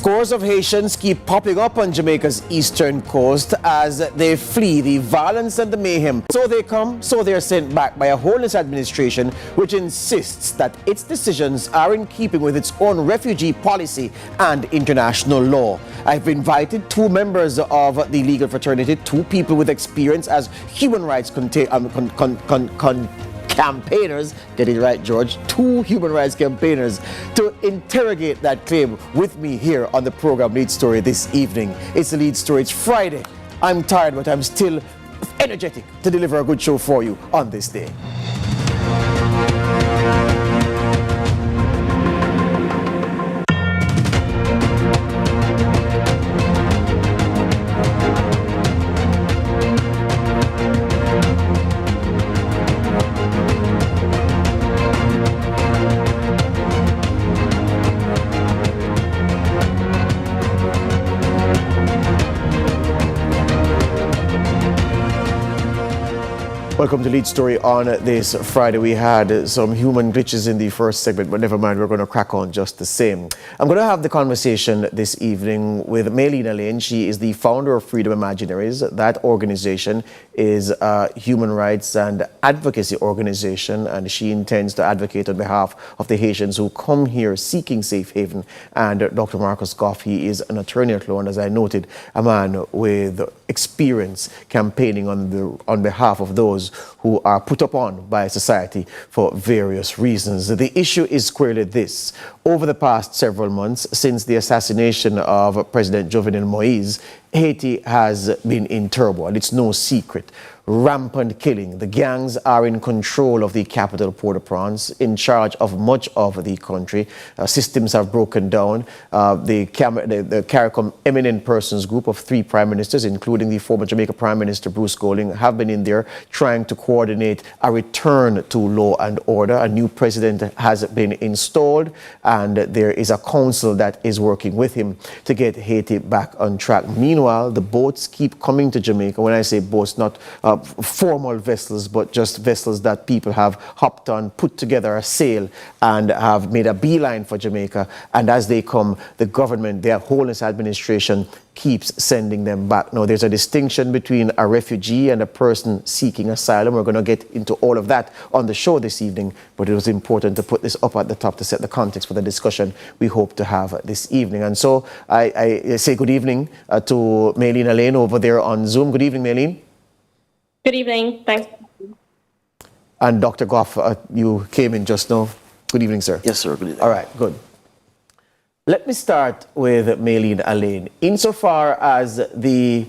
Scores of Haitians keep popping up on Jamaica's eastern coast as they flee the violence and the mayhem. So they come, so they are sent back by a homeless administration which insists that its decisions are in keeping with its own refugee policy and international law. I've invited two members of the legal fraternity, two people with experience as human rights campaigners, get it right, George, two human rights campaigners, to interrogate that claim with me here on the program Lead Story this evening. It's the Lead Story. It's Friday. I'm tired, but I'm still energetic to deliver a good show for you on this day. Welcome to Lead Story on this Friday. We had some human glitches in the first segment, but never mind, we're going to crack on just the same. I'm going to have the conversation this evening with Maylene Lane. She is the founder of Freedom Imaginaries. That organization is a human rights and advocacy organization, and she intends to advocate on behalf of the Haitians who come here seeking safe haven. And Dr. Marcus Goff, he is an attorney at law, and as I noted, a man with experience campaigning on behalf of those who are put upon by society for various reasons. The issue is squarely this. Over the past several months, since the assassination of President Jovenel Moise, Haiti has been in turmoil, and it's no secret. Rampant killing. The gangs are in control of the capital, Port-au-Prince, in charge of much of the country. Systems have broken down. The CARICOM eminent persons group of 3 prime ministers, including the former Jamaica Prime Minister Bruce Golding, have been in there trying to coordinate a return to law and order. A new president has been installed, and there is a council that is working with him to get Haiti back on track. Meanwhile, the boats keep coming to Jamaica. When I say boats, not formal vessels, but just vessels that people have hopped on, put together a sail, and have made a beeline for Jamaica. And as they come, the government, their homeless administration, keeps sending them back. Now, there's a distinction between a refugee and a person seeking asylum. We're going to get into all of that on the show this evening, but it was important to put this up at the top to set the context for the discussion we hope to have this evening. And so I say good evening to Maylene Lane over there on Zoom. Good evening, Maylene. Good evening. Thanks. And Dr. Goff, you came in just now. Good evening, sir. Yes, sir. Good evening. All right, good. Let me start with Maylene Lane. Insofar as the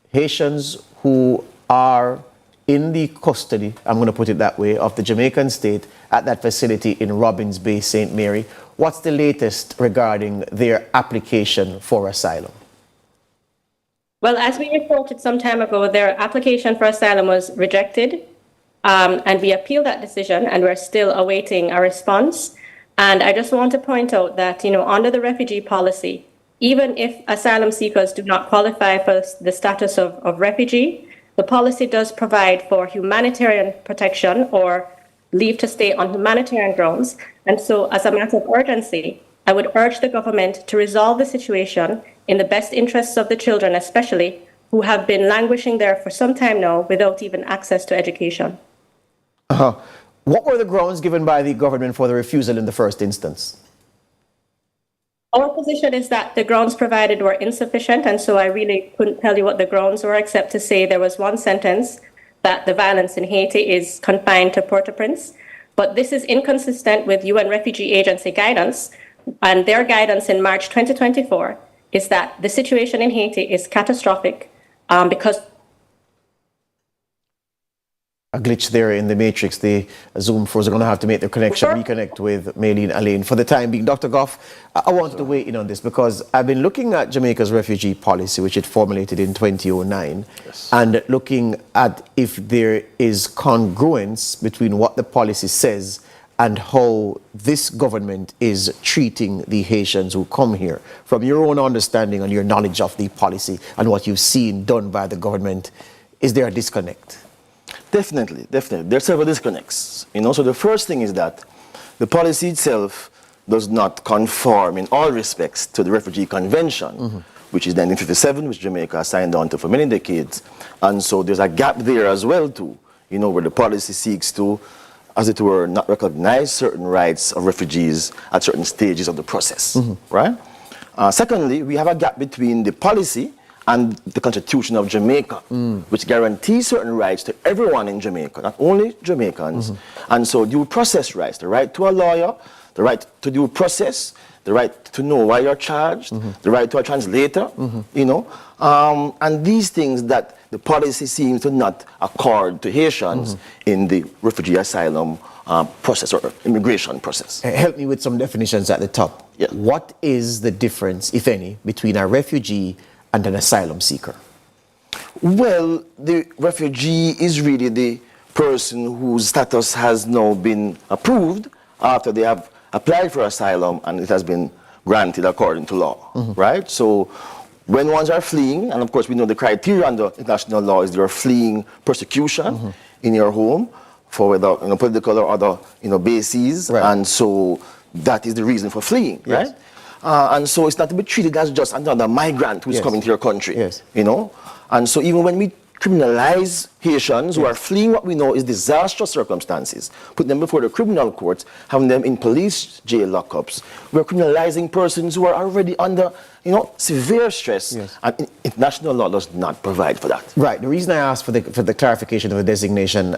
Haitians who are in the custody, I'm going to put it that way, of the Jamaican state at that facility in Robbins Bay, St. Mary, what's the latest regarding their application for asylum? Well, as we reported some time ago, their application for asylum was rejected, and we appealed that decision, and we're still awaiting a response. And I just want to point out that, under the refugee policy, even if asylum seekers do not qualify for the status of refugee, the policy does provide for humanitarian protection or leave to stay on humanitarian grounds. And so, as a matter of urgency, I would urge the government to resolve the situation in the best interests of the children, especially who have been languishing there for some time now without even access to education. What were the grounds given by the government for the refusal in the first instance? Our position is that the grounds provided were insufficient, and so I really couldn't tell you what the grounds were, except to say there was one sentence that the violence in Haiti is confined to Port-au-Prince. But this is inconsistent with UN Refugee Agency guidance, and their guidance in March 2024 is that the situation in Haiti is catastrophic because a glitch there in the matrix. The Zoom force are going to have to make their connection, reconnect with Maylene Lane. For the time being, Dr. Goff, I wanted to weigh in on this because I've been looking at Jamaica's refugee policy, which it formulated in 2009, yes, and looking at if there is congruence between what the policy says and how this government is treating the Haitians who come here. From your own understanding and your knowledge of the policy and what you've seen done by the government, is there a disconnect? Definitely. There are several disconnects. So the first thing is that the policy itself does not conform in all respects to the Refugee Convention, which is 1957, which Jamaica signed on to for many decades. And so there's a gap there as well too, you know, where the policy seeks to, as it were, not recognize certain rights of refugees at certain stages of the process, right? Secondly, we have a gap between the policy and the Constitution of Jamaica, which guarantees certain rights to everyone in Jamaica, not only Jamaicans. And so due process rights, the right to a lawyer, the right to due process, the right to know why you're charged, the right to a translator, you know, and these things that the policy seems to not accord to Haitians in the refugee asylum process or immigration process. Help me with some definitions at the top. Yeah. What is the difference, if any, between a refugee and an asylum seeker? Well, the refugee is really the person whose status has now been approved after they have applied for asylum and it has been granted according to law, right? So when ones are fleeing, and of course we know the criteria under international law is you're fleeing persecution in your home for whether political or other bases, Right. and so that is the reason for fleeing, Yes. right? And so it's not to be treated as just another migrant who's Yes. coming to your country, Yes. you know? And so even when we criminalize Haitians who are fleeing what we know is disastrous circumstances, put them before the criminal courts, having them in police jail lockups, we're criminalizing persons who are already under, severe stress, Yes. and international law does not provide for that. Right. The reason I asked for the clarification of the designation,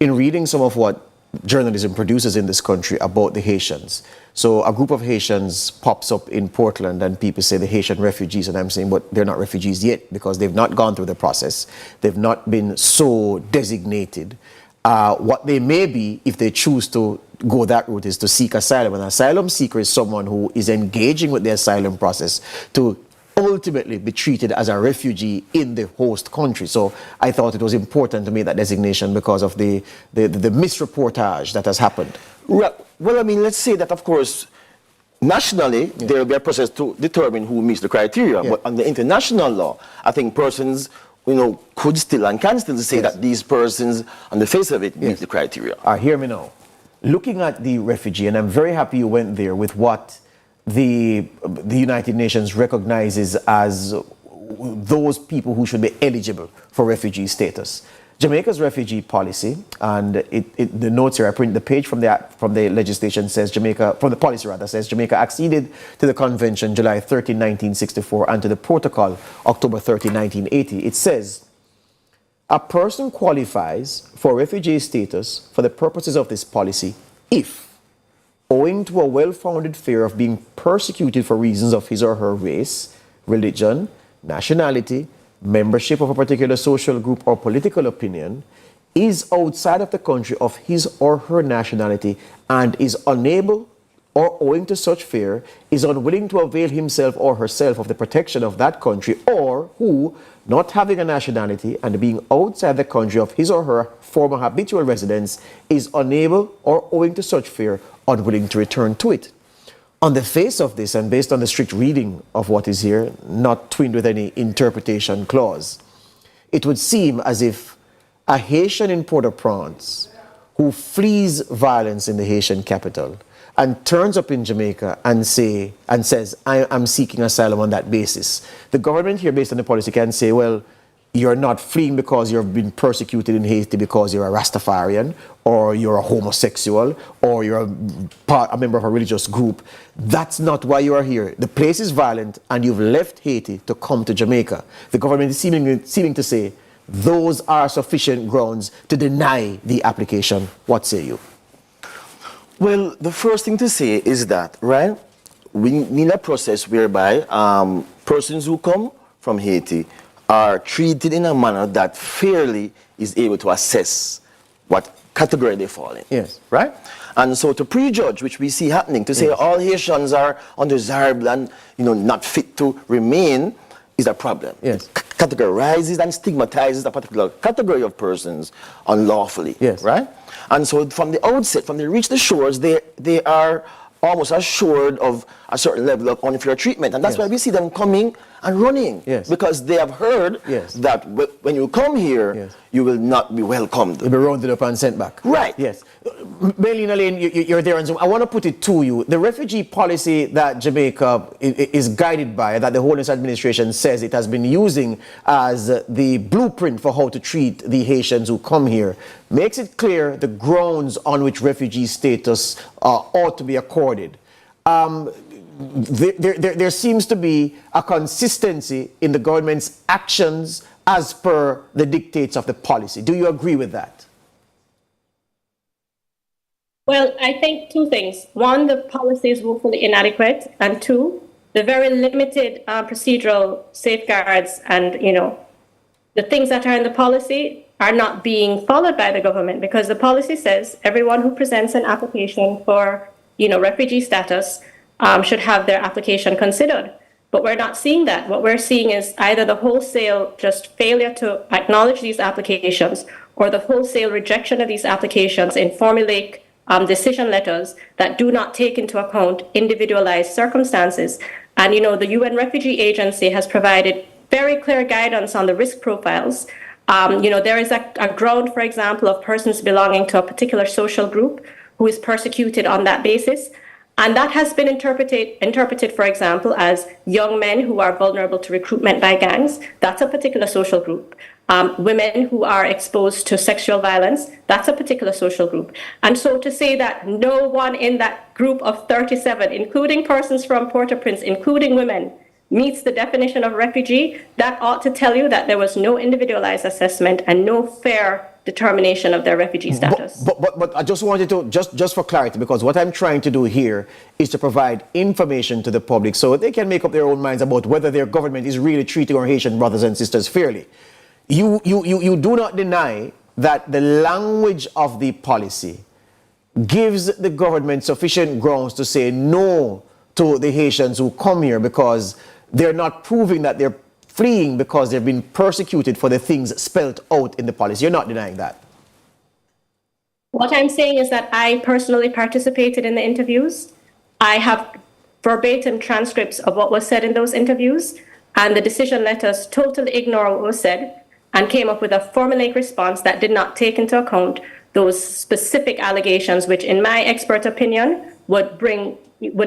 in reading some of what journalism produces in this country about the Haitians. So a group of Haitians pops up in Portland and people say the Haitian refugees, and I'm saying, but they're not refugees yet because they've not gone through the process. They've not been so designated. What they may be, if they choose to go that route, is to seek asylum. An asylum seeker is someone who is engaging with the asylum process to ultimately be treated as a refugee in the host country. So I thought it was important to make that designation because of the misreportage that has happened. Well, I mean, let's say that, of course, nationally, there will be a process to determine who meets the criteria. Yeah. But under international law, I think persons, could still and can still say Yes. that these persons, on the face of it, meet Yes. the criteria. Hear me now. Looking at the refugee, and I'm very happy you went there with what the United Nations recognizes as those people who should be eligible for refugee status. Jamaica's refugee policy, and the notes here, I print the page from the legislation says from the policy rather, says Jamaica acceded to the convention July 13, 1964 and to the protocol October 13, 1980. It says, a person qualifies for refugee status for the purposes of this policy if, owing to a well-founded fear of being persecuted for reasons of his or her race, religion, nationality, membership of a particular social group or political opinion, is outside of the country of his or her nationality and is unable or owing to such fear is unwilling to avail himself or herself of the protection of that country, or who, not having a nationality and being outside the country of his or her former habitual residence, is unable or owing to such fear unwilling to return to it. On the face of this, and based on the strict reading of what is here, not twinned with any interpretation clause, it would seem as if a Haitian in Port-au-Prince who flees violence in the Haitian capital and turns up in Jamaica and says, I'm seeking asylum on that basis. The government here, based on the policy, can say, well, you're not fleeing because you've been persecuted in Haiti because you're a Rastafarian, or you're a homosexual, or you're a member of a religious group. That's not why you are here. The place is violent and you've left Haiti to come to Jamaica. The government is seeming to say those are sufficient grounds to deny the application. What say you? Well, the first thing to say is that, right, we need a process whereby persons who come from Haiti are treated in a manner that fairly is able to assess what category they fall in. Yes. Right? And so to prejudge, which we see happening, to say Yes. all Haitians are undesirable and not fit to remain is a problem. Yes. Categorizes and stigmatizes a particular category of persons unlawfully. Yes. Right? And so from the outset, from they reach the shores, they are almost assured of a certain level of unfair treatment. And that's Yes. why we see them coming and running. Yes. Because they have heard Yes. that when you come here, Yes. you will not be welcomed. You'll be rounded up and sent back. Right. Yes. Melina Lane, you're there on Zoom. I want to put it to you. The refugee policy that Jamaica is guided by, that the Homeless Administration says it has been using as the blueprint for how to treat the Haitians who come here, makes it clear the grounds on which refugee status ought to be accorded. There seems to be a consistency in the government's actions as per the dictates of the policy. Do you agree with that? Well, I think two things. One, the policy is woefully inadequate, and two, the very limited procedural safeguards and, the things that are in the policy are not being followed by the government, because the policy says everyone who presents an application for, refugee status should have their application considered. But we're not seeing that. What we're seeing is either the wholesale just failure to acknowledge these applications, or the wholesale rejection of these applications in formulaic decision letters that do not take into account individualized circumstances. And, the UN Refugee Agency has provided very clear guidance on the risk profiles. There is a ground, for example, of persons belonging to a particular social group who is persecuted on that basis. And that has been interpreted, for example, as young men who are vulnerable to recruitment by gangs. That's a particular social group. Women who are exposed to sexual violence, that's a particular social group. And so to say that no one in that group of 37, including persons from Port-au-Prince, including women, meets the definition of refugee, that ought to tell you that there was no individualized assessment and no fair determination of their refugee status. But I just wanted to, just for clarity, because what I'm trying to do here is to provide information to the public so they can make up their own minds about whether their government is really treating our Haitian brothers and sisters fairly. You do not deny that the language of the policy gives the government sufficient grounds to say no to the Haitians who come here because they're not proving that they're fleeing because they've been persecuted for the things spelled out in the policy. You're not denying that. What I'm saying is that I personally participated in the interviews. I have verbatim transcripts of what was said in those interviews, and the decision letters totally ignore what was said and came up with a formulaic response that did not take into account those specific allegations, which in my expert opinion would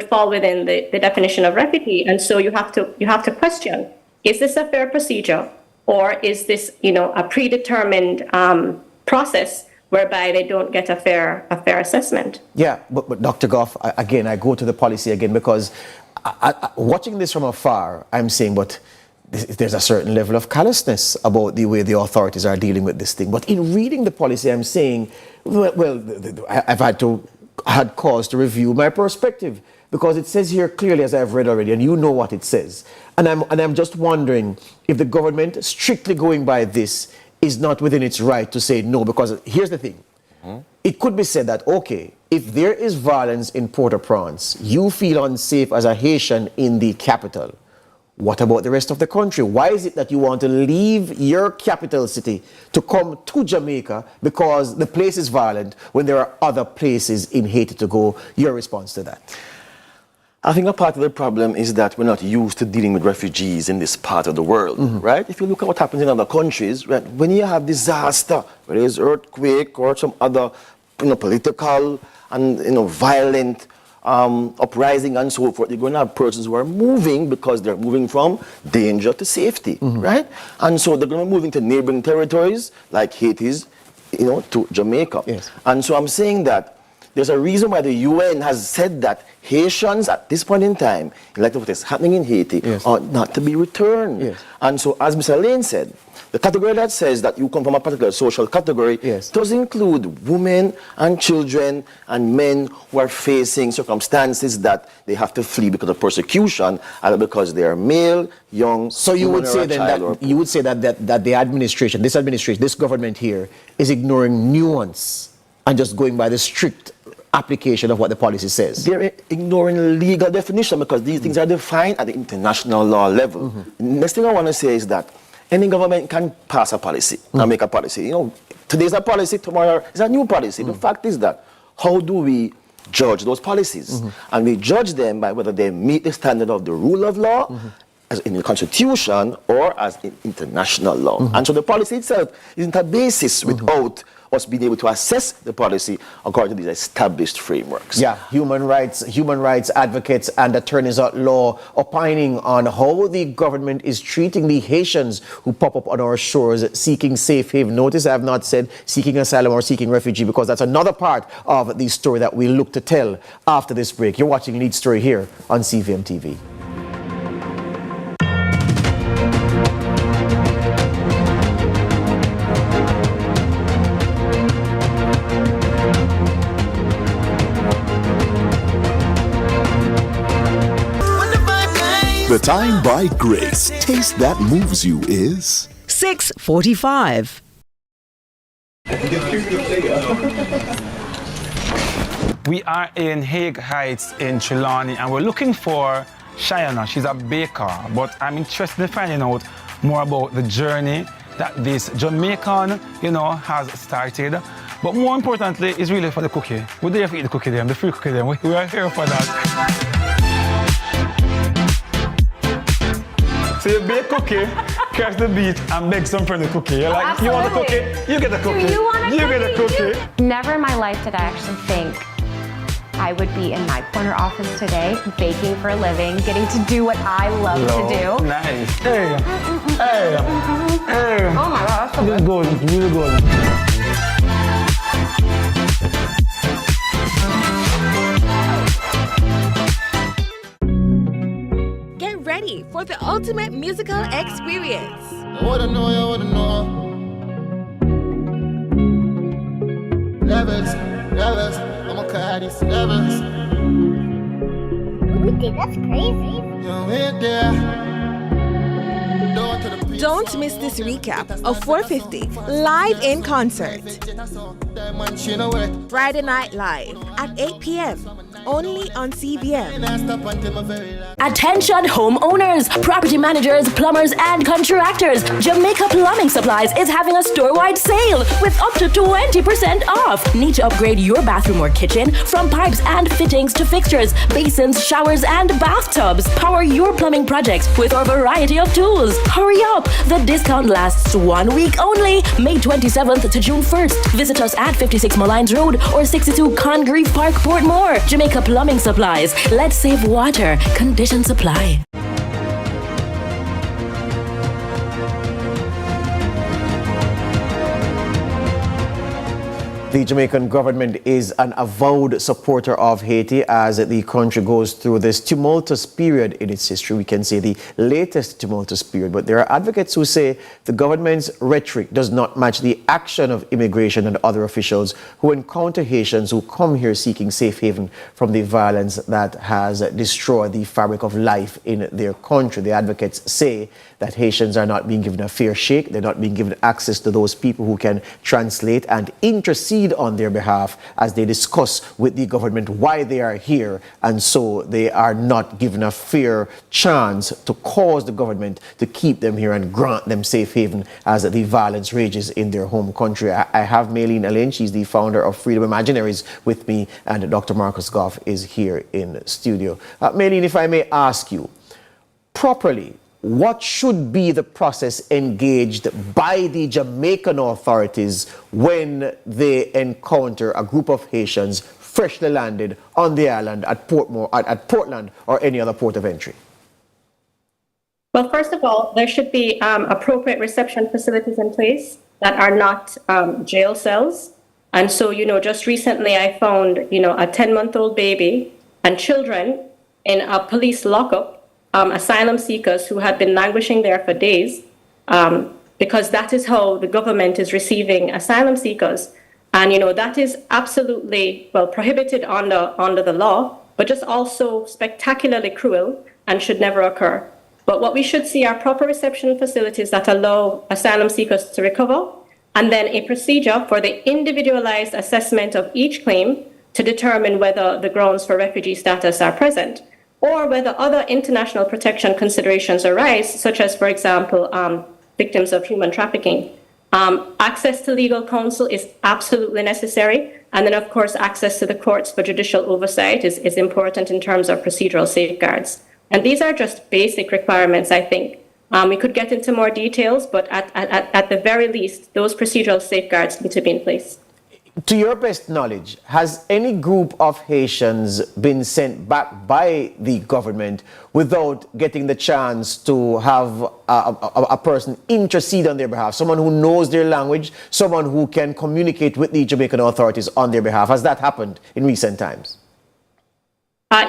fall within the definition of refugee. And so you have to question, is this a fair procedure, or is this, a predetermined process whereby they don't get a fair assessment? Yeah, but Dr. Goff, again, I go to the policy again because watching this from afar, I'm saying, but there's a certain level of callousness about the way the authorities are dealing with this thing. But in reading the policy, I'm saying, I've had cause to review my perspective, because it says here clearly, as I've read already, and you know what it says. And I'm just wondering if the government, strictly going by this, is not within its right to say no, because here's the thing. It could be said that, okay, if there is violence in Port-au-Prince, you feel unsafe as a Haitian in the capital. What about the rest of the country? Why is it that you want to leave your capital city to come to Jamaica because the place is violent when there are other places in Haiti to go? Your response to that? I think a part of the problem is that we're not used to dealing with refugees in this part of the world, right? If you look at what happens in other countries, right, when you have disaster, whether it's earthquake or some other, political and, violent uprising and so forth, you're going to have persons who are moving because they're moving from danger to safety, right? And so they're going to be moving to neighboring territories like Haiti's, to Jamaica. Yes. And so I'm saying that there's a reason why the UN has said that Haitians at this point in time, in light of what is happening in Haiti, yes, are not to be returned. Yes. And so, as Mr. Lane said, the category that says that you come from a particular social category, yes, does include women and children and men who are facing circumstances that they have to flee because of persecution, either because they are male, young. So you would say then that the administration, this government here, is ignoring nuance and just going by the strict application of what the policy says. They're ignoring legal definition because these things are defined at the international law level. Next thing I want to say is that any government can pass a policy and make a policy. Today's a policy, tomorrow is a new policy. The fact is that how do we judge those policies? And we judge them by whether they meet the standard of the rule of law as in the Constitution or as in international law. And so the policy itself isn't a basis without us being able to assess the policy according to these established frameworks. Yeah, human rights advocates and attorneys at law opining on how the government is treating the Haitians who pop up on our shores seeking safe haven. Notice I have not said seeking asylum or seeking refugee, because that's another part of the story that we look to tell after this break. You're watching Lead Story here on CVM TV. The time by Grace. Taste that moves you is 6:45. We are in Hague Heights in Trelawney, and we're looking for Cheyenne. She's a baker, but I'm interested in finding out more about the journey that this Jamaican, has started. But more importantly, is really for the cookie. We're there to eat the cookie them, the free cookie them. We are here for that. So you bake cookie, catch the beat, and make some friend the cookie. You're like, Absolutely. You want a cookie? You get a cookie. Do you want a cookie? You get a cookie. Never in my life did I actually think I would be in my corner office today, baking for a living, getting to do what I love to do. Nice. Hey. Hey. Oh my God, that's so It's good. It's really good. Get ready for the ultimate musical experience. You wanna know. Levels, I'm a call these levels. That's crazy. You ain't there. Don't miss this recap of 450 live in concert. Friday Night Live at 8 p.m. only on CVM. Attention homeowners, property managers, plumbers, and contractors. Jamaica Plumbing Supplies is having a store-wide sale with up to 20% off. Need to upgrade your bathroom or kitchen? From pipes and fittings to fixtures, basins, showers, and bathtubs. Power your plumbing projects with our variety of tools. Hurry up! The discount lasts 1 week only, May 27th to June 1st. Visit us at 56 Malines Road or 62 Congreve Park, Portmore. Jamaica Plumbing Supplies. Let's save water. Condition supply. The Jamaican government is an avowed supporter of Haiti as the country goes through this tumultuous period in its history. We can say the latest tumultuous period, but there are advocates who say the government's rhetoric does not match the action of immigration and other officials who encounter Haitians who come here seeking safe haven from the violence that has destroyed the fabric of life in their country. The advocates say that Haitians are not being given a fair shake. They're not being given access to those people who can translate and intercede on their behalf as they discuss with the government why they are here, and so they are not given a fair chance to cause the government to keep them here and grant them safe haven as the violence rages in their home country. I have Maylene Alain, she's the founder of Freedom Imaginaries, with me, and Dr. Marcus Goff is here in studio. Maylene, if I may ask you, properly, what should be the process engaged by the Jamaican authorities when they encounter a group of Haitians freshly landed on the island at Portland or any other port of entry? Well, first of all, there should be appropriate reception facilities in place that are not jail cells. And so, just recently I found, a 10-month-old baby and children in a police lockup, asylum seekers who had been languishing there for days, because that is how the government is receiving asylum seekers. And, that is absolutely, prohibited under the law, but just also spectacularly cruel and should never occur. But what we should see are proper reception facilities that allow asylum seekers to recover, and then a procedure for the individualized assessment of each claim to determine whether the grounds for refugee status are present, or whether other international protection considerations arise, such as, for example, victims of human trafficking. Access to legal counsel is absolutely necessary. And then, of course, access to the courts for judicial oversight is important in terms of procedural safeguards. And these are just basic requirements, I think. We could get into more details, but at the very least, those procedural safeguards need to be in place. To your best knowledge, has any group of Haitians been sent back by the government without getting the chance to have a person intercede on their behalf, someone who knows their language, someone who can communicate with the Jamaican authorities on their behalf? Has that happened in recent times?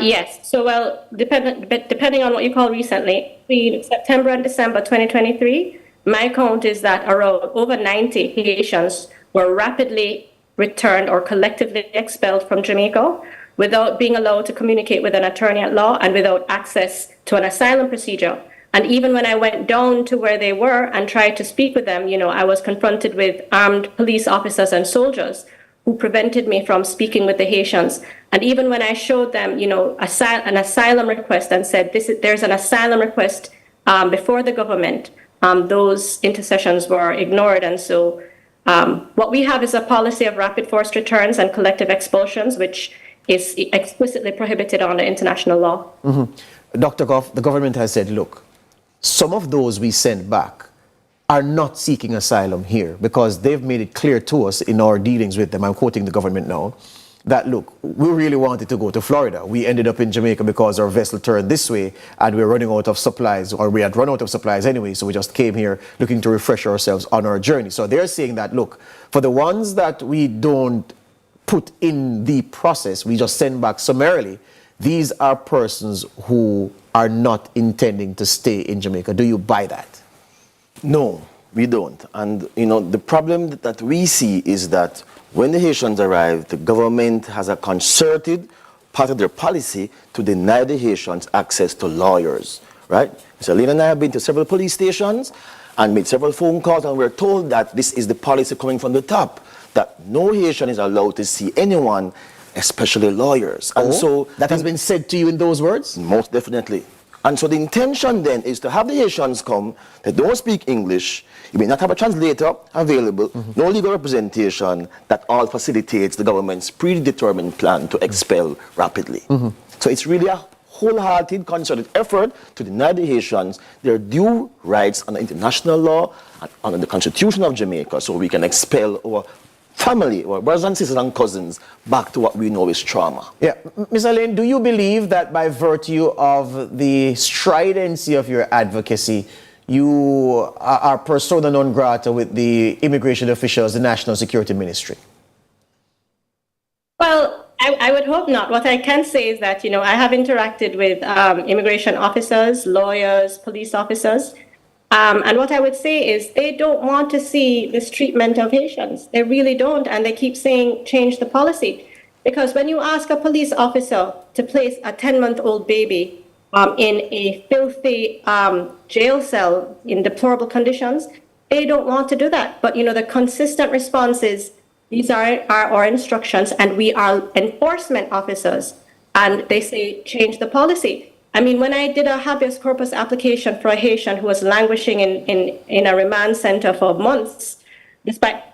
Yes. So, well, depending on what you call recently, between September and December 2023, my count is that around over 90 Haitians were rapidly returned or collectively expelled from Jamaica without being allowed to communicate with an attorney at law and without access to an asylum procedure. And even when I went down to where they were and tried to speak with them, I was confronted with armed police officers and soldiers who prevented me from speaking with the Haitians. And even when I showed them, an asylum request and said, there's an asylum request before the government, those intercessions were ignored. And so what we have is a policy of rapid forced returns and collective expulsions, which is explicitly prohibited under international law. Mm-hmm. Dr. Goff, the government has said, look, some of those we sent back are not seeking asylum here because they've made it clear to us in our dealings with them, I'm quoting the government now, that, look, we really wanted to go to Florida. We ended up in Jamaica because our vessel turned this way and we were running out of supplies, or we had run out of supplies anyway, so we just came here looking to refresh ourselves on our journey. So they're saying that, look, for the ones that we don't put in the process, we just send back summarily, these are persons who are not intending to stay in Jamaica. Do you buy that? No, we don't. And, the problem that we see is that when the Haitians arrive, the government has a concerted part of their policy to deny the Haitians access to lawyers, right? Mr. Lane and I have been to several police stations and made several phone calls, and we're told that this is the policy coming from the top, that no Haitian is allowed to see anyone, especially lawyers. And so that has been said to you in those words? Most definitely. And so the intention then is to have the Haitians come, they don't speak English, you may not have a translator available, no legal representation, that all facilitates the government's predetermined plan to expel rapidly. So it's really a wholehearted, concerted effort to deny the Haitians their due rights under international law and under the Constitution of Jamaica, so we can expel our family, our brothers and sisters and cousins, back to what we know is trauma. Yeah. Ms. Alain, do you believe that by virtue of the stridency of your advocacy, you are persona non grata with the immigration officials, the National Security Ministry? Well, I would hope not. What I can say is that, I have interacted with immigration officers, lawyers, police officers. And what I would say is they don't want to see this treatment of Haitians. They really don't. And they keep saying, change the policy. Because when you ask a police officer to place a 10-month-old baby in a filthy jail cell in deplorable conditions, they don't want to do that. But, the consistent response is, these are our instructions, and we are enforcement officers. And they say, change the policy. I mean, when I did a habeas corpus application for a Haitian who was languishing in a remand center for months, despite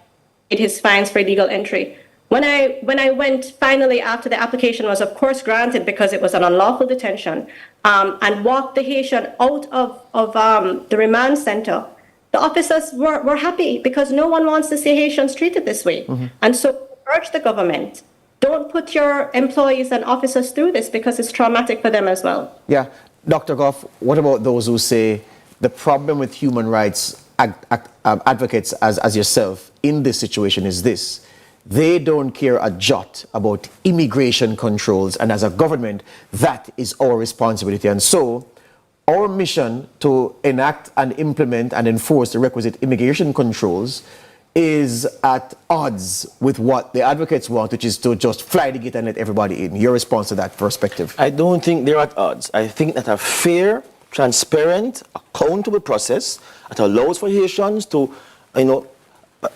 his fines for illegal entry, when I went finally after the application was of course granted because it was an unlawful detention, and walked the Haitian out of the remand center, the officers were happy because no one wants to see Haitians treated this way. And so urge the government, don't put your employees and officers through this because it's traumatic for them as well. Yeah. Dr. Goff, what about those who say the problem with human rights advocates as yourself in this situation is this? They don't care a jot about immigration controls, and as a government, that is our responsibility. And so our mission to enact and implement and enforce the requisite immigration controls is at odds with what the advocates want, which is to just fly the gate and let everybody in. Your response to that perspective? I don't think they're at odds. I think that a fair, transparent, accountable process that allows for Haitians to,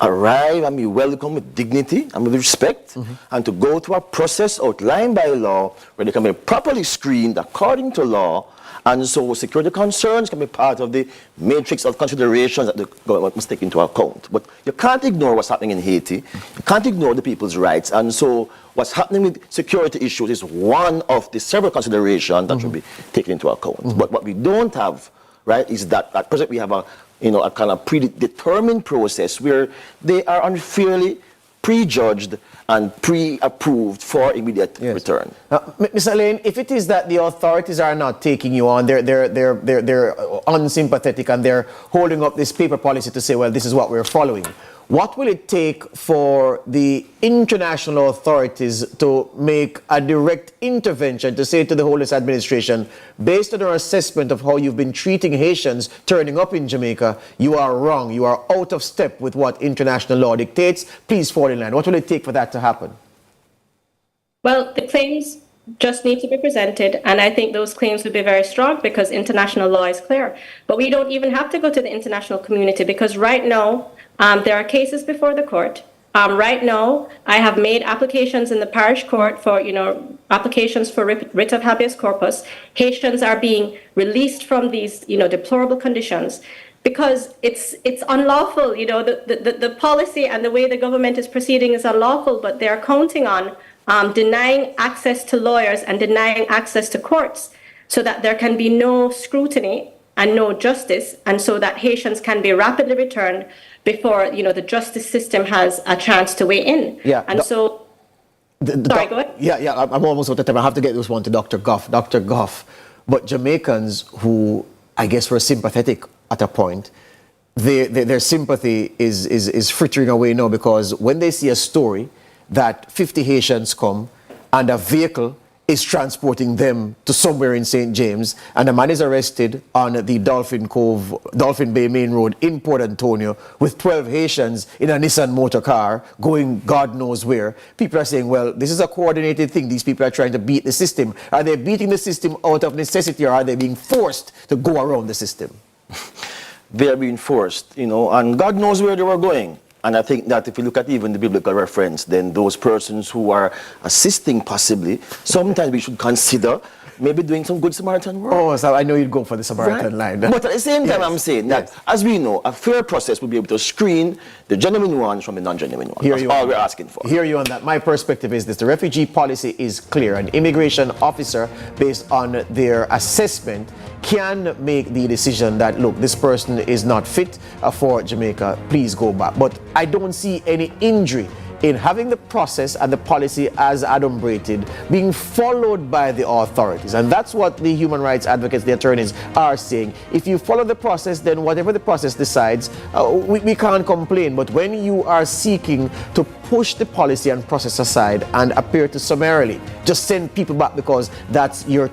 arrive and be welcomed with dignity and with respect, and to go through a process outlined by law where they can be properly screened according to law. And so security concerns can be part of the matrix of considerations that the government must take into account. But you can't ignore what's happening in Haiti. You can't ignore the people's rights. And so what's happening with security issues is one of the several considerations that should be taken into account. But what we don't have, right, is that at present we have a kind of predetermined process where they are unfairly prejudged and pre-approved for immediate return. Mr. Lane, if it is that the authorities are not taking you on, they're unsympathetic and they're holding up this paper policy to say, well, this is what we're following. What will it take for the international authorities to make a direct intervention to say to the Homeless Administration, based on our assessment of how you've been treating Haitians turning up in Jamaica, you are wrong, you are out of step with what international law dictates, please fall in line. What will it take for that to happen? Well, the claims just need to be presented, and I think those claims would be very strong because international law is clear. But we don't even have to go to the international community because right now, there are cases before the court. Right now, I have made applications in the parish court for, applications for writ of habeas corpus. Haitians are being released from these, deplorable conditions because it's unlawful. The policy and the way the government is proceeding is unlawful, but they're counting on denying access to lawyers and denying access to courts so that there can be no scrutiny and no justice, and so that Haitians can be rapidly returned before the justice system has a chance to weigh in. Sorry, go ahead. I'm almost out of time. I have to get this one to Dr. Goff. Dr. Goff, but Jamaicans who I guess were sympathetic at a point, their sympathy is frittering away now because when they see a story that 50 Haitians come and a vehicle is transporting them to somewhere in St. James, and a man is arrested on the Dolphin Bay Main Road in Port Antonio with 12 Haitians in a Nissan motor car going God knows where. People are saying, well, this is a coordinated thing. These people are trying to beat the system. Are they beating the system out of necessity, or are they being forced to go around the system? They are being forced, and God knows where they were going. And I think that if you look at even the biblical reference, then those persons who are assisting possibly, sometimes we should consider maybe doing some good Samaritan work. Oh, so I know you'd go for the Samaritan line. But at the same time, I'm saying that, as we know, a fair process will be able to screen the genuine ones from the non-genuine ones. That's all we're asking for. Hear you on that. My perspective is this. The refugee policy is clear. An immigration officer, based on their assessment, can make the decision that, look, this person is not fit for Jamaica, please go back. But I don't see any injury in having the process and the policy as adumbrated being followed by the authorities. And that's what the human rights advocates, the attorneys are saying. If you follow the process, then whatever the process decides, we can't complain. But when you are seeking to push the policy and process aside and appear to summarily just send people back because that's your